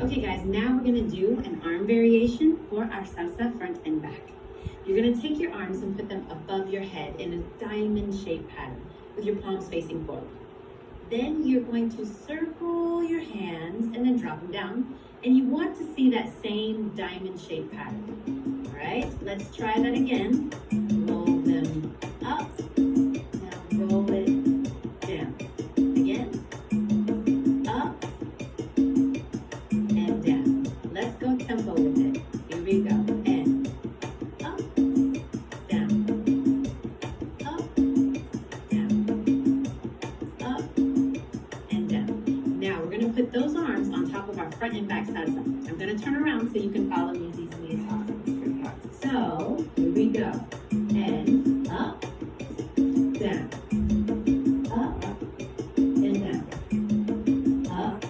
Okay guys, now we're gonna do an arm variation for our salsa front and back. You're gonna take your arms and put them above your head in a diamond shaped pattern with your palms facing forward. Then you're going to circle your hands and then drop them down. And you want to see that same diamond shaped pattern. All right, let's try that again. Roll them up, now roll it down. Again, up and down. Let's go tempo with it. Here we go. And up, down, up, down, up, and down. Now we're going to put those arms on top of our front and back salsa. I'm going to turn around so you can follow me as easily as possible. So here we go. And up, down, up, and down, up,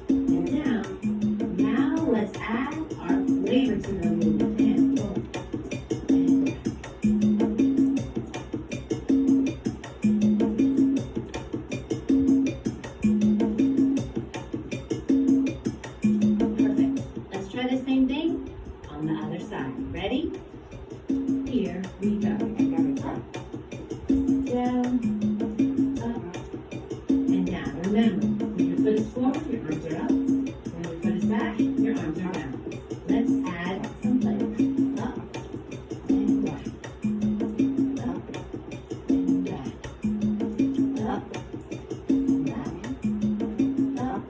and down. Now let's add our flavor to the movement. And forward, and back. Perfect. Let's try the same thing on the other side. Ready? Here we go. Up, down, up, and down. Remember, when your foot is forward, your arms are up. When your foot is back, your arms are down. Let's add some flavor. Up and back. Up and back. Up and back. Up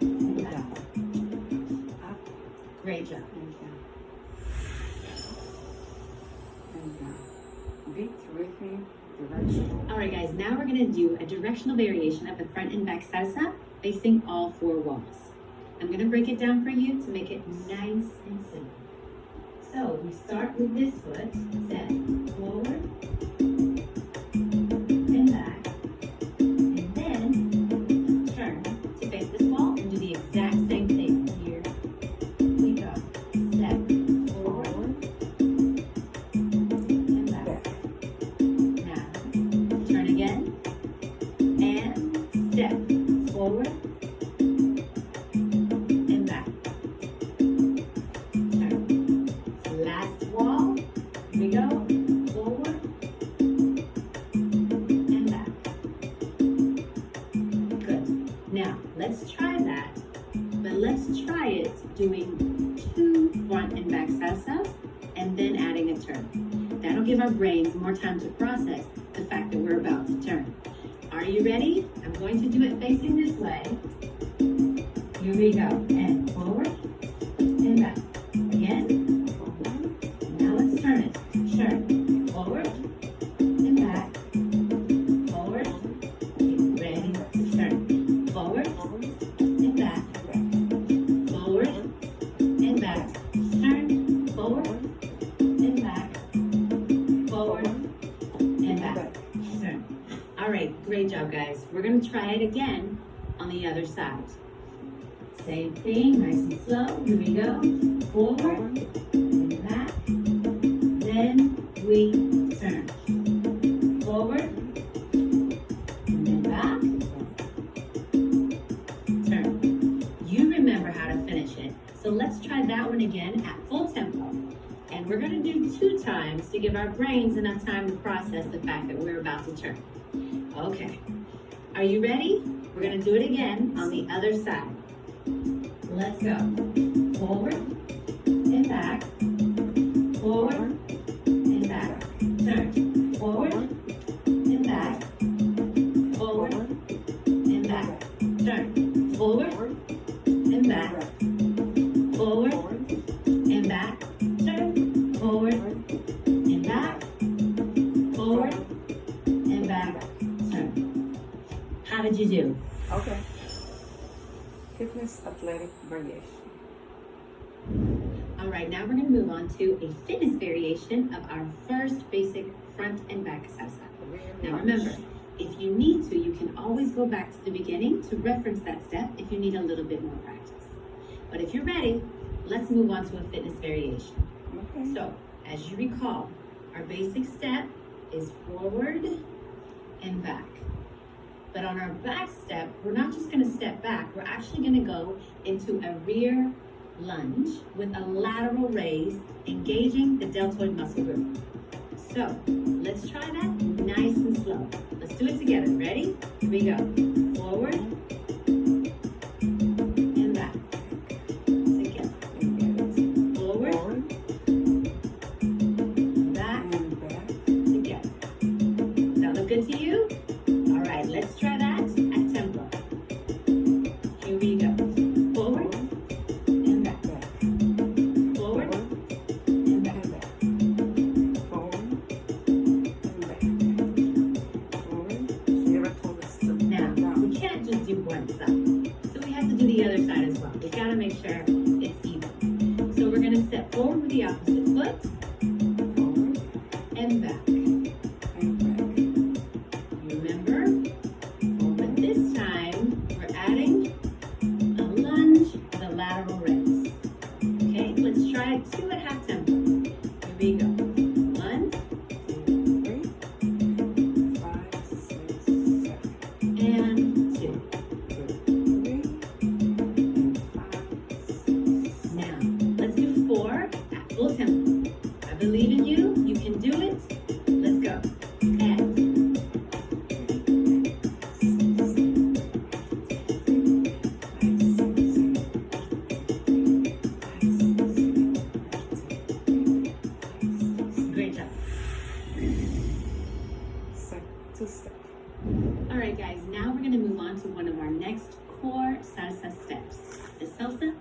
and back. Up. Great job. Beat with me, directional. All right, guys, now we're going to do a directional variation of the front and back salsa facing all four walls. I'm going to break it down for you to make it nice and simple. So we start with this foot, step forward and back, and then turn to face this wall and do the exact same thing. Here we go. Step forward and back. Now, turn again and step forward and back. Turn. Last wall. Here we go. Forward and back. Good. Now, let's try that, but let's try it doing 2 front and back salsas and then adding a turn. That'll give our brains more time to process the fact that we're about to turn. Are you ready? I'm going to do it facing this way. Here we go. And forward and back. Again. Now let's turn it. Turn. Forward and back. Forward. Get ready to turn. Forward and back. Forward and back. Turn. Forward and back. Forward and back. Turn. All right, great job, guys. We're going to try it again on the other side. Same thing, nice and slow. Here we go. Forward and back. Then we turn. Forward and then back. Turn. You remember how to finish it. So let's try that one again at full tempo. And we're going to do 2 times to give our brains enough time to process the fact that we're about to turn. Okay. Are you ready? We're going to do it again on the other side. Let's go. Forward and back. Forward and back. Turn. Forward and back. Forward and back. Turn. Forward and back. Forward and back. Turn. Forward and back. Forward and back. Turn. How did you do? Okay. Fitness athletic variation. All right, now we're going to move on to a fitness variation of our first basic front and back salsa. Now remember, if you need to, you can always go back to the beginning to reference that step if you need a little bit more practice. But if you're ready, let's move on to a fitness variation. Okay. So, as you recall, our basic step is forward and back. But on our back step, we're not just gonna step back, we're actually gonna go into a rear lunge with a lateral raise, engaging the deltoid muscle group. So let's try that nice and slow. Let's do it together. Ready? Here we go. Forward and back. Together. Forward, back, together. Does that look good to you? All right, let's try that at tempo. Here we go. Forward and back. Forward and back. Now, we can't just do one side. So we have to do the other side as well. We gotta make sure it's even. So we're gonna step forward with the opposite foot and back. Remember? But this time, we're adding a lunge with a lateral raise. Okay, let's try 2 at half tempo. Here we go. 1, and 2. Now, let's do 4 at full tempo. I believe in you. You can do it. Let's go. And great job. Step to step. All right, guys, now we're going to move on to one of our next core salsa steps, the salsa